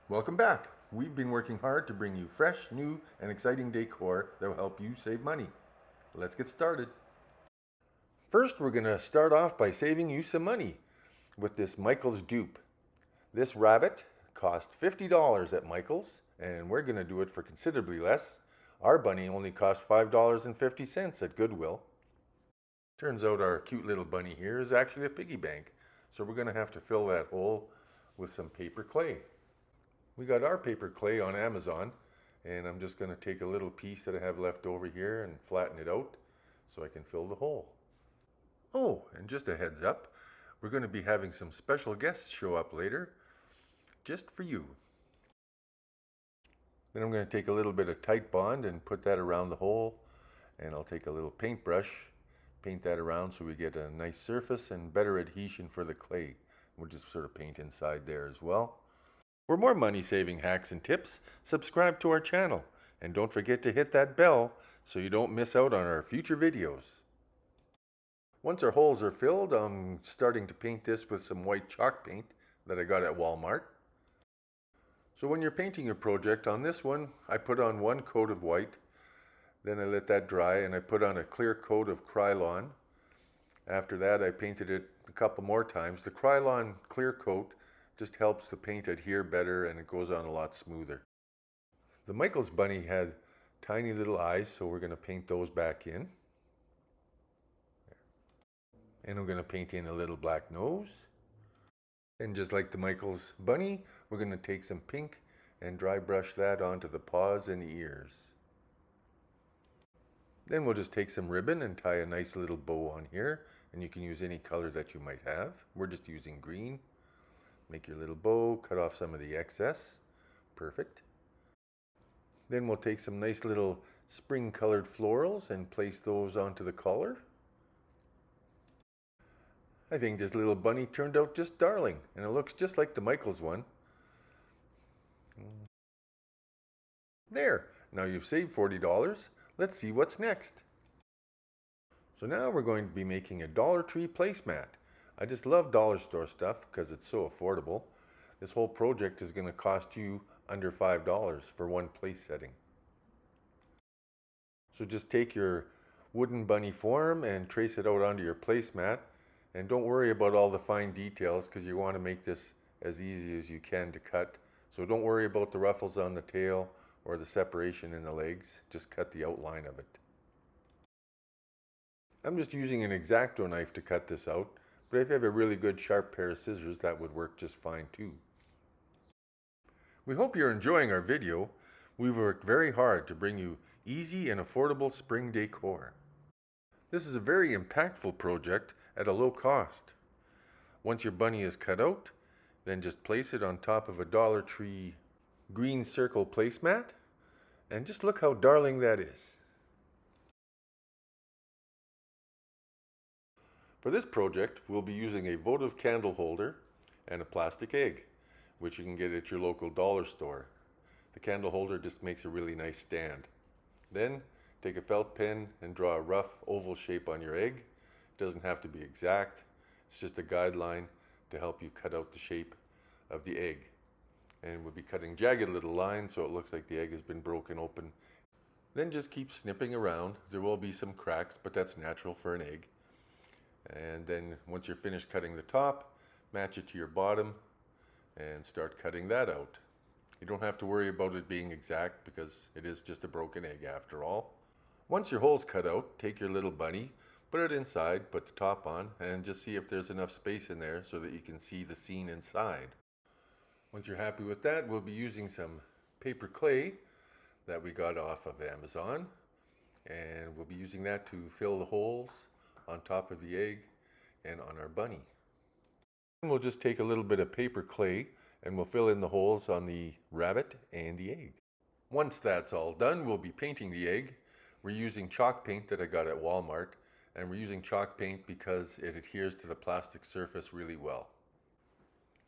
Welcome back. We've been working hard to bring you fresh, new, and exciting decor that will help you save money. Let's get started. First, we're going to start off by saving you some money with this Michael's dupe. This rabbit cost $50 at Michael's, and we're going to do it for considerably less. Our bunny only cost $5.50 at Goodwill. Turns out our cute little bunny here is actually a piggy bank, so we're going to have to fill that hole with some paper clay. We got our paper clay on Amazon, and I'm just going to take a little piece that I have left over here and flatten it out so I can fill the hole. Oh, and just a heads up, we're going to be having some special guests show up later, just for you. Then I'm going to take a little bit of Tight Bond and put that around the hole, and I'll take a little paintbrush, paint that around so we get a nice surface and better adhesion for the clay. We'll just sort of paint inside there as well. For more money-saving hacks and tips, subscribe to our channel, and don't forget to hit that bell so you don't miss out on our future videos. Once our holes are filled, I'm starting to paint this with some white chalk paint that I got at Walmart. So when you're painting your project, on this one, I put on one coat of white, then I let that dry and I put on a clear coat of Krylon. After that, I painted it a couple more times. The Krylon clear coat just helps the paint adhere better and it goes on a lot smoother. The Michael's bunny had tiny little eyes, so we're going to paint those back in. And I'm going to paint in a little black nose. And just like the Michael's bunny, we're going to take some pink and dry brush that onto the paws and the ears. Then we'll just take some ribbon and tie a nice little bow on here, and you can use any color that you might have. We're just using green. Make your little bow, cut off some of the excess. Perfect. Then we'll take some nice little spring colored florals and place those onto the collar. I think this little bunny turned out just darling, and it looks just like the Michael's one. There, now you've saved $40. Let's see what's next. So now we're going to be making a Dollar Tree placemat. I just love dollar store stuff because it's so affordable. This whole project is going to cost you under $5 for one place setting. So just take your wooden bunny form and trace it out onto your placemat, and don't worry about all the fine details because you want to make this as easy as you can to cut. So don't worry about the ruffles on the tail or the separation in the legs, just cut the outline of it. I'm just using an X-Acto knife to cut this out, but if you have a really good sharp pair of scissors, that would work just fine too. We hope you're enjoying our video. We've worked very hard to bring you easy and affordable spring decor. This is a very impactful project at a low cost. Once your bunny is cut out, then just place it on top of a Dollar Tree green circle placemat, and just look how darling that is. For this project, we'll be using a votive candle holder and a plastic egg, which you can get at your local dollar store. The candle holder just makes a really nice stand. Then, take a felt pen and draw a rough oval shape on your egg. It doesn't have to be exact, it's just a guideline to help you cut out the shape of the egg. And we'll be cutting jagged little lines so it looks like the egg has been broken open. Then just keep snipping around. There will be some cracks, but that's natural for an egg. And then once you're finished cutting the top, match it to your bottom and start cutting that out. You don't have to worry about it being exact because it is just a broken egg after all. Once your hole's cut out, take your little bunny, put it inside, put the top on, and just see if there's enough space in there so that you can see the scene inside. Once you're happy with that, we'll be using some paper clay that we got off of Amazon, and we'll be using that to fill the holes on top of the egg and on our bunny. And we'll just take a little bit of paper clay and we'll fill in the holes on the rabbit and the egg. Once that's all done, we'll be painting the egg. We're using chalk paint that I got at Walmart, and we're using chalk paint because it adheres to the plastic surface really well.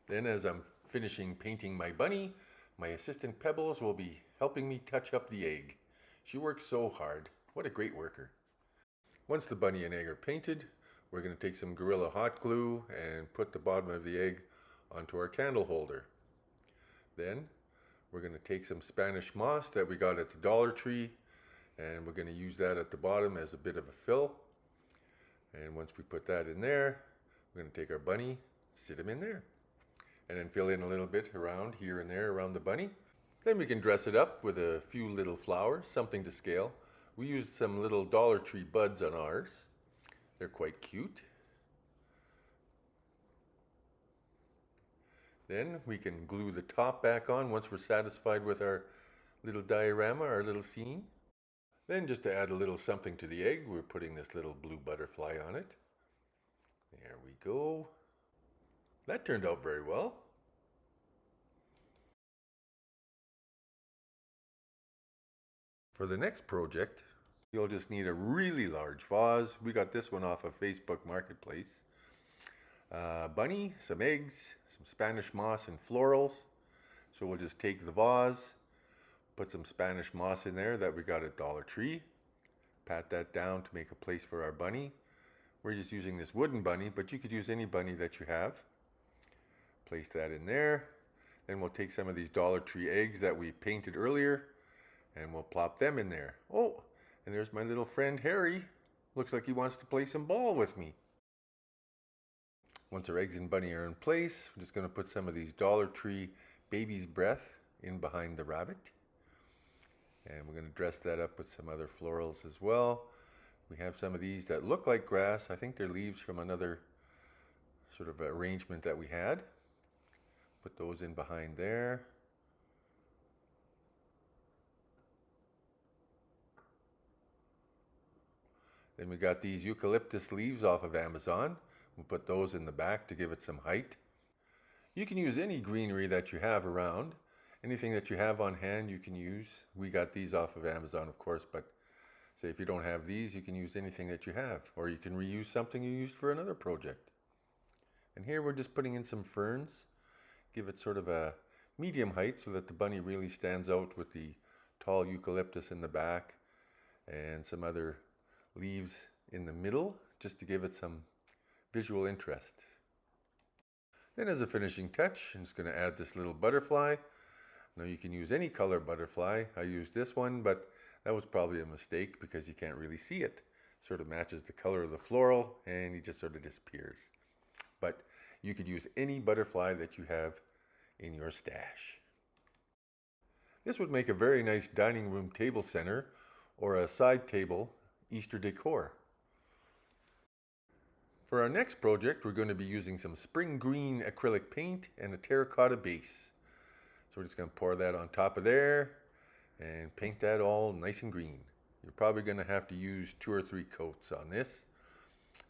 Then as I'm finishing painting my bunny, my assistant Pebbles will be helping me touch up the egg. She works so hard. What a great worker. Once the bunny and egg are painted, we're going to take some Gorilla Hot Glue and put the bottom of the egg onto our candle holder. Then We're going to take some Spanish moss that we got at the Dollar Tree, and we're going to use that at the bottom as a bit of a fill. And once we put that in there, we're going to take our bunny, sit him in there, and then fill in a little bit around here and there around the bunny. Then we can dress it up with a few little flowers, something to scale. We used some little Dollar Tree buds on ours. They're quite cute. Then we can glue the top back on once we're satisfied with our little diorama, our little scene. Then just to add a little something to the egg, we're putting this little blue butterfly on it. There we go. That turned out very well. For the next project, you'll just need a really large vase. We got this one off of Facebook Marketplace. Bunny, some eggs, some Spanish moss and florals. So we'll just take the vase, put some Spanish moss in there that we got at Dollar Tree. Pat that down to make a place for our bunny. We're just using this wooden bunny, but you could use any bunny that you have. Place that in there. Then we'll take some of these Dollar Tree eggs that we painted earlier, and we'll plop them in there. Oh, and there's my little friend Harry. Looks like he wants to play some ball with me. Once our eggs and bunny are in place, we're just going to put some of these Dollar Tree baby's breath in behind the rabbit. And we're going to dress that up with some other florals as well. We have some of these that look like grass. I think they're leaves from another sort of arrangement that we had. Put those in behind there. Then we got these eucalyptus leaves off of Amazon. We'll put those in the back to give it some height. You can use any greenery that you have around. Anything that you have on hand you can use. We got these off of Amazon, of course, but say if you don't have these, you can use anything that you have, or you can reuse something you used for another project. And here we're just putting in some ferns. Give it sort of a medium height so that the bunny really stands out with the tall eucalyptus in the back and some other leaves in the middle, just to give it some visual interest. Then as a finishing touch, I'm just going to add this little butterfly. Now you can use any color butterfly. I used this one, but that was probably a mistake because you can't really see it. Sort of matches the color of the floral and he just sort of disappears. But you could use any butterfly that you have in your stash. This would make a very nice dining room table center or a side table Easter decor. For our next project, we're going to be using some spring green acrylic paint and a terracotta base. So we're just going to pour that on top of there and paint that all nice and green. You're probably going to have to use 2 or 3 coats on this.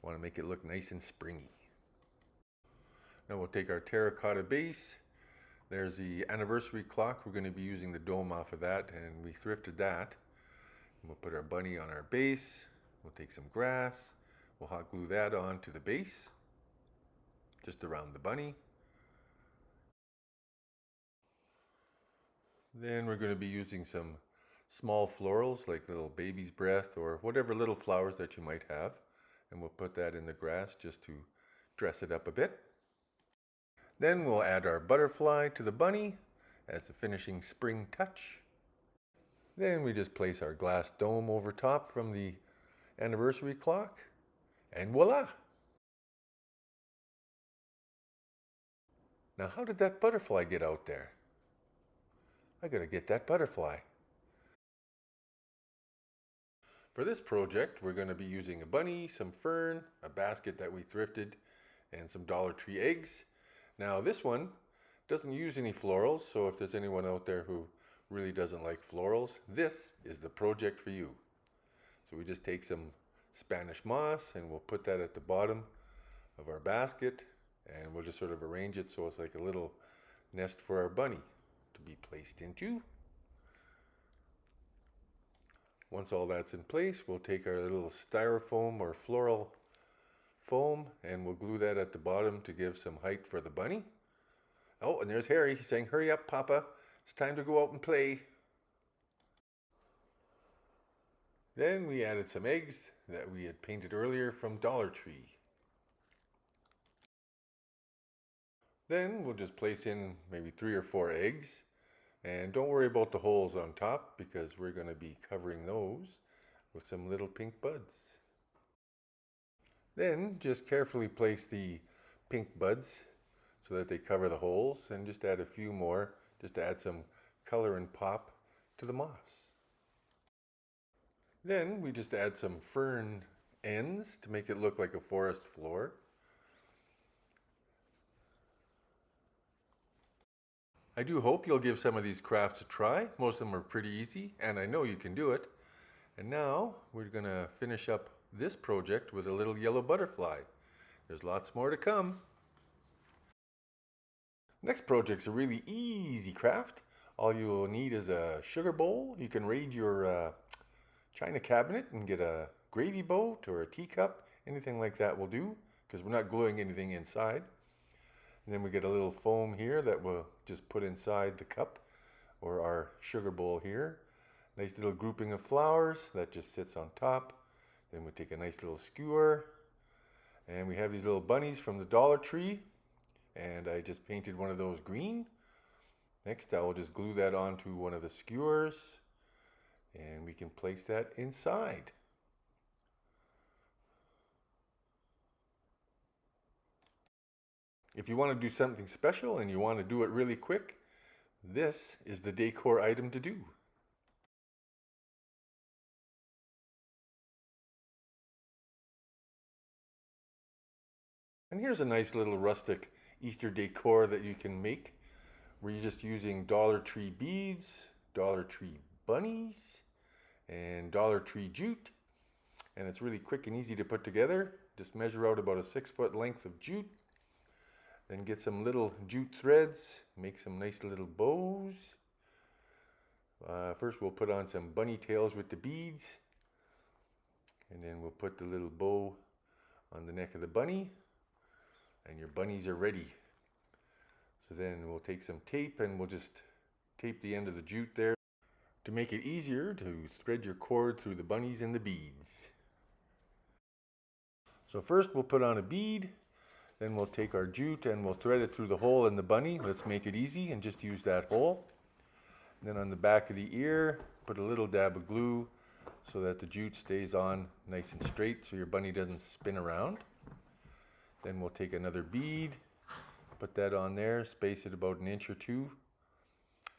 Want to make it look nice and springy. Now we'll take our terracotta base. There's the anniversary clock. We're going to be using the dome off of that, and we thrifted that. And we'll put our bunny on our base. We'll take some grass. We'll hot glue that onto the base, just around the bunny. Then we're going to be using some small florals like little baby's breath or whatever little flowers that you might have. And we'll put that in the grass just to dress it up a bit. Then we'll add our butterfly to the bunny as a finishing spring touch. Then we just place our glass dome over top from the anniversary clock. And voila! Now how did that butterfly get out there? I gotta get that butterfly. For this project, we're going to be using a bunny, some fern, a basket that we thrifted, and some Dollar Tree eggs. Now this one doesn't use any florals, so if there's anyone out there who really doesn't like florals, this is the project for you. So we just take some Spanish moss and we'll put that at the bottom of our basket, and we'll just sort of arrange it so it's like a little nest for our bunny to be placed into. Once all that's in place, we'll take our little styrofoam or floral foam and we'll glue that at the bottom to give some height for the bunny. Oh, and there's Harry. He's saying, "Hurry up, Papa. It's time to go out and play." Then we added some eggs that we had painted earlier from Dollar Tree. Then we'll just place in maybe 3 or 4 eggs. And don't worry about the holes on top because we're going to be covering those with some little pink buds. Then just carefully place the pink buds so that they cover the holes, and just add a few more just to add some color and pop to the moss. Then we just add some fern ends to make it look like a forest floor. I do hope you'll give some of these crafts a try. Most of them are pretty easy, and I know you can do it. And now we're going to finish up this project with a little yellow butterfly. There's lots more to come. Next project's a really easy craft. All you'll need is a sugar bowl. You can raid your china cabinet and get a gravy boat or a teacup. Anything like that will do, because we're not gluing anything inside. And then we get a little foam here that we'll just put inside the cup or our sugar bowl here. Nice little grouping of flowers that just sits on top. Then we take a nice little skewer, and we have these little bunnies from the Dollar Tree, and I just painted one of those green. Next I will just glue that onto one of the skewers, and we can place that inside. If you want to do something special and you want to do it really quick, this is the decor item to do. And here's a nice little rustic Easter decor that you can make, where you're just using Dollar Tree beads, Dollar Tree bunnies, and Dollar Tree jute. And it's really quick and easy to put together. Just measure out about a 6-foot length of jute. Then get some little jute threads, make some nice little bows. First we'll put on some bunny tails with the beads, and then we'll put the little bow on the neck of the bunny, and your bunnies are ready. So then we'll take some tape and we'll just tape the end of the jute there to make it easier to thread your cord through the bunnies and the beads. So first we'll put on a bead. Then we'll take our jute and we'll thread it through the hole in the bunny. Let's make it easy and just use that hole. And then on the back of the ear, put a little dab of glue so that the jute stays on nice and straight so your bunny doesn't spin around. Then we'll take another bead, put that on there, space it about 1 inch or 2,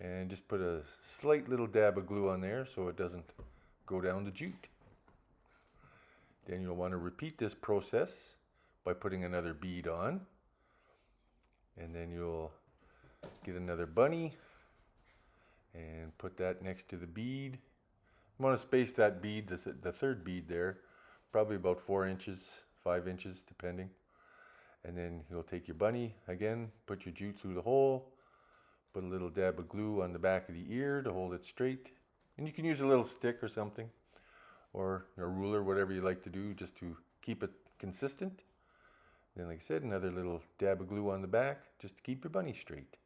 and just put a slight little dab of glue on there so it doesn't go down the jute. Then you'll want to repeat this process by putting another bead on, and then you'll get another bunny and put that next to the bead. You want to space that bead, the third bead there, probably about 4 inches, 5 inches depending. And then you'll take your bunny again, put your jute through the hole, put a little dab of glue on the back of the ear to hold it straight, and you can use a little stick or something, or a ruler, whatever you like to do, just to keep it consistent. Then, like I said, another little dab of glue on the back, just to keep your bunny straight.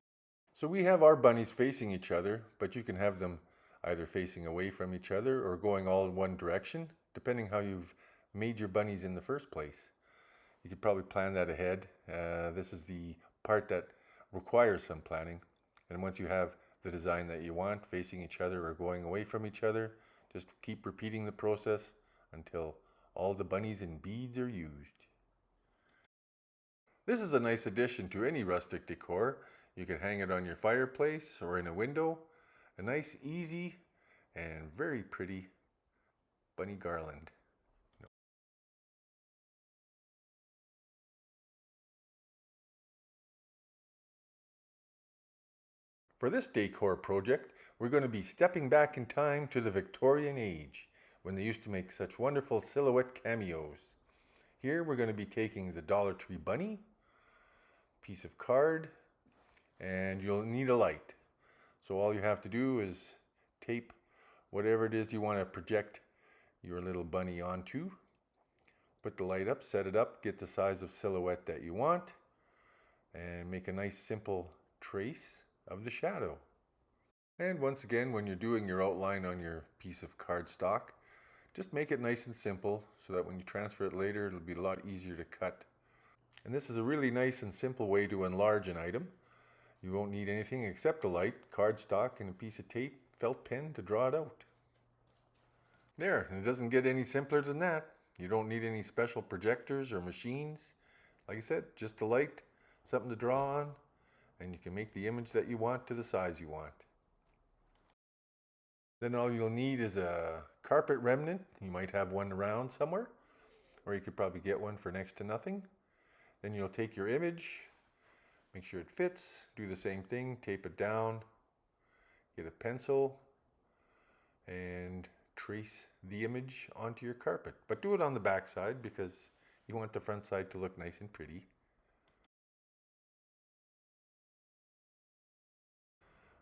So we have our bunnies facing each other, but you can have them either facing away from each other or going all in one direction, depending how you've made your bunnies in the first place. You could probably plan that ahead. This is the part that requires some planning. And once you have the design that you want, facing each other or going away from each other, just keep repeating the process until all the bunnies and beads are used. This is a nice addition to any rustic decor. You can hang it on your fireplace or in a window. A nice, easy, and very pretty bunny garland. For this decor project, we're going to be stepping back in time to the Victorian age, when they used to make such wonderful silhouette cameos. Here we're going to be taking the Dollar Tree bunny, piece of card, and you'll need a light. So all you have to do is tape whatever it is you want to project your little bunny onto. Put the light up, set it up, get the size of silhouette that you want, and make a nice simple trace of the shadow. And once again, when you're doing your outline on your piece of cardstock, just make it nice and simple so that when you transfer it later, it'll be a lot easier to cut. And this is a really nice and simple way to enlarge an item. You won't need anything except a light, cardstock, and a piece of tape, felt pen to draw it out. There, and it doesn't get any simpler than that. You don't need any special projectors or machines. Like I said, just a light, something to draw on, and you can make the image that you want to the size you want. Then all you'll need is a carpet remnant. You might have one around somewhere, or you could probably get one for next to nothing. Then you'll take your image, make sure it fits, do the same thing, tape it down, get a pencil, and trace the image onto your carpet. But do it on the back side because you want the front side to look nice and pretty.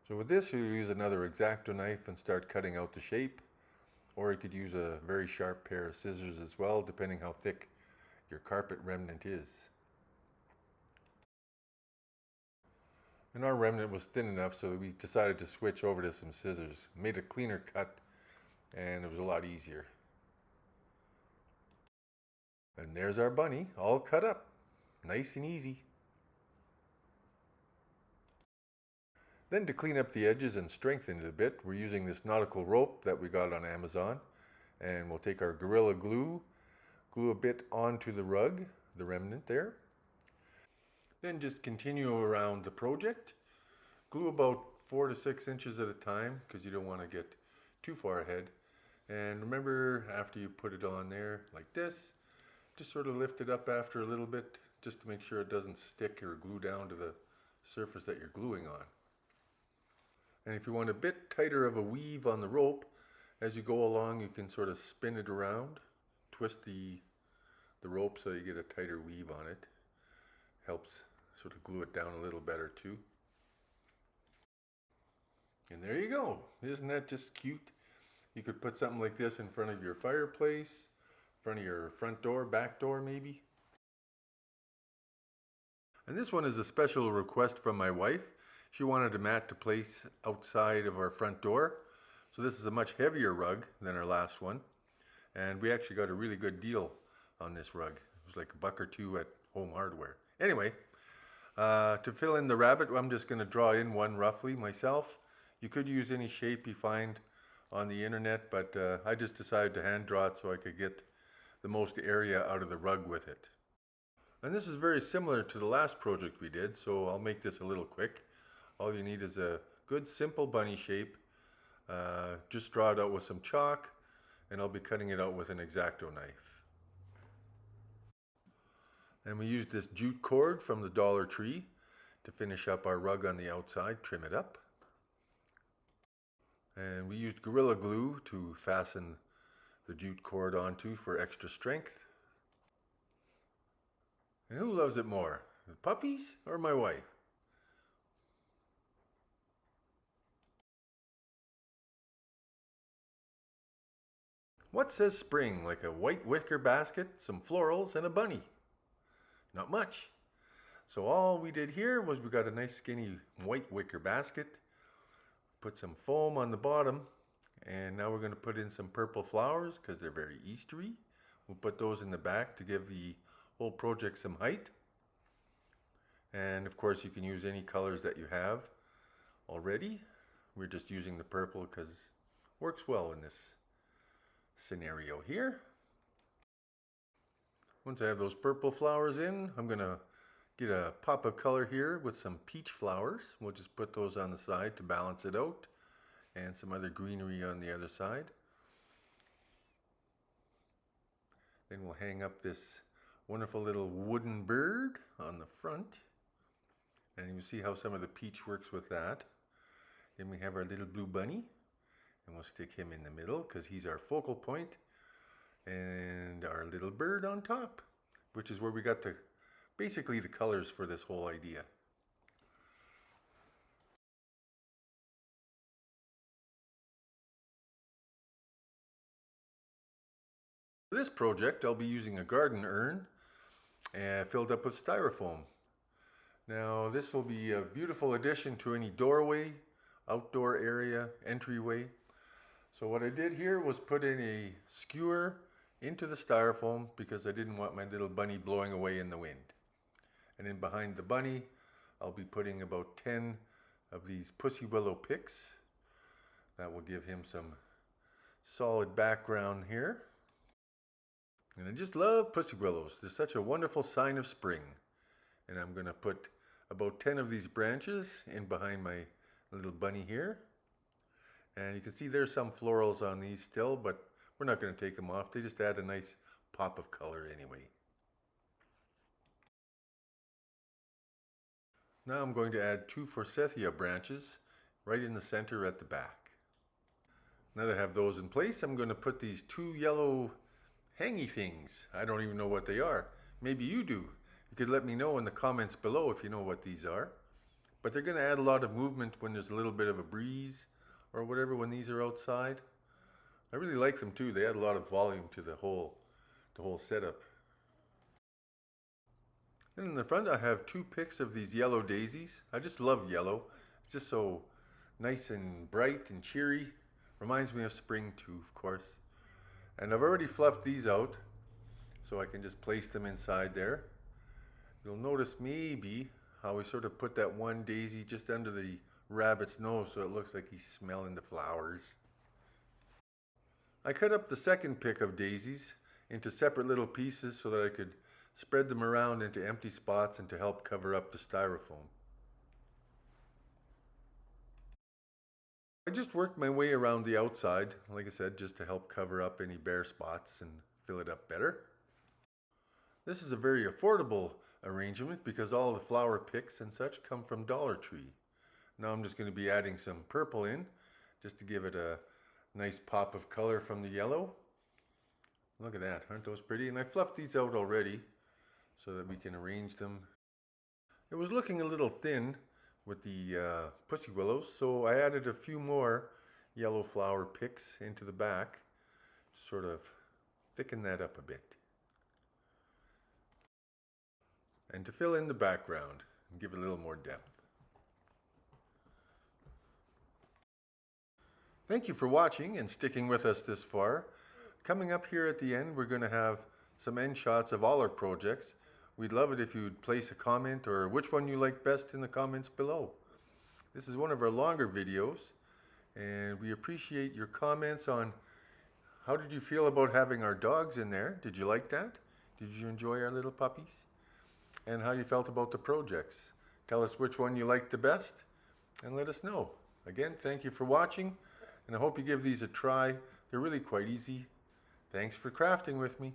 So with this, you use another X-Acto knife and start cutting out the shape. Or you could use a very sharp pair of scissors as well, depending how thick your carpet remnant is. And our remnant was thin enough, so we decided to switch over to some scissors. Made a cleaner cut, and it was a lot easier. And there's our bunny, all cut up. Nice and easy. Then to clean up the edges and strengthen it a bit, we're using this nautical rope that we got on Amazon. And we'll take our Gorilla Glue, glue a bit onto the rug, the remnant there. Then just continue around the project. Glue about 4 to 6 inches at a time because you don't want to get too far ahead. And remember, after you put it on there like this, just sort of lift it up after a little bit just to make sure it doesn't stick or glue down to the surface that you're gluing on. And if you want a bit tighter of a weave on the rope, as you go along you can sort of spin it around, twist the rope so you get a tighter weave on it. Helps sort of glue it down a little better too. And there you go. Isn't that just cute? You could put something like this in front of your fireplace, in front of your front door, back door maybe. And this one is a special request from my wife. She wanted a mat to place outside of our front door. So this is a much heavier rug than our last one. And we actually got a really good deal on this rug. It was like $1 or $2 at Home Hardware. Anyway, to fill in the rabbit, I'm just going to draw in one roughly myself. You could use any shape you find on the internet, but I just decided to hand draw it so I could get the most area out of the rug with it. And this is very similar to the last project we did, so I'll make this a little quick. All you need is a good simple bunny shape. Just draw it out with some chalk, and I'll be cutting it out with an X-Acto knife. And we used this jute cord from the Dollar Tree to finish up our rug on the outside, trim it up. And we used Gorilla Glue to fasten the jute cord onto for extra strength. And who loves it more, the puppies or my wife? What says spring like a white wicker basket, some florals, and a bunny? Not much. So all we did here was we got a nice skinny white wicker basket, put some foam on the bottom, and now we're going to put in some purple flowers because they're very Eastery. We'll put those in the back to give the whole project some height. And of course you can use any colors that you have already. We're just using the purple because it works well in this scenario here. Once I have those purple flowers in, I'm going to get a pop of color here with some peach flowers. We'll just put those on the side to balance it out, and some other greenery on the other side. Then we'll hang up this wonderful little wooden bird on the front, and you see how some of the peach works with that. Then we have our little blue bunny, and we'll stick him in the middle because he's our focal point, and our little bird on top, which is where we got basically the colors for this whole idea. For this project, I'll be using a garden urn filled up with styrofoam. Now this will be a beautiful addition to any doorway, outdoor area, entryway. So what I did here was put in a skewer into the styrofoam because I didn't want my little bunny blowing away in the wind. And then behind the bunny, I'll be putting about 10 of these pussy willow picks. That will give him some solid background here. And I just love pussy willows. They're such a wonderful sign of spring. And I'm going to put about 10 of these branches in behind my little bunny here. And you can see there's some florals on these still, but we're not going to take them off. They just add a nice pop of color anyway. Now I'm going to add 2 forsythia branches right in the center at the back. Now that I have those in place, I'm going to put these 2 yellow hangy things. I don't even know what they are. Maybe you do. You could let me know in the comments below if you know what these are. But they're going to add a lot of movement when there's a little bit of a breeze or whatever when these are outside. I really like them too. They add a lot of volume to the whole setup. Then in the front I have 2 picks of these yellow daisies. I just love yellow. It's just so nice and bright and cheery. Reminds me of spring too, of course. And I've already fluffed these out, so I can just place them inside there. You'll notice maybe how we sort of put that one daisy just under the rabbit's nose so it looks like he's smelling the flowers. I cut up the second pick of daisies into separate little pieces so that I could spread them around into empty spots and to help cover up the styrofoam. I just worked my way around the outside, like I said, just to help cover up any bare spots and fill it up better. This is a very affordable arrangement because all the flower picks and such come from Dollar Tree. Now I'm just going to be adding some purple in just to give it a nice pop of color from the yellow. Look at that, aren't those pretty? And I fluffed these out already so that we can arrange them. It was looking a little thin with the pussy willows, so I added a few more yellow flower picks into the back, sort of thicken that up a bit. And to fill in the background and give it a little more depth. Thank you for watching and sticking with us this far. Coming up here at the end, we're going to have some end shots of all our projects. We'd love it if you'd place a comment or which one you like best in the comments below. This is one of our longer videos, and we appreciate your comments on how did you feel about having our dogs in there? Did you like that? Did you enjoy our little puppies? And how you felt about the projects. Tell us which one you liked the best and let us know. Again, thank you for watching, and I hope you give these a try. They're really quite easy. Thanks for crafting with me.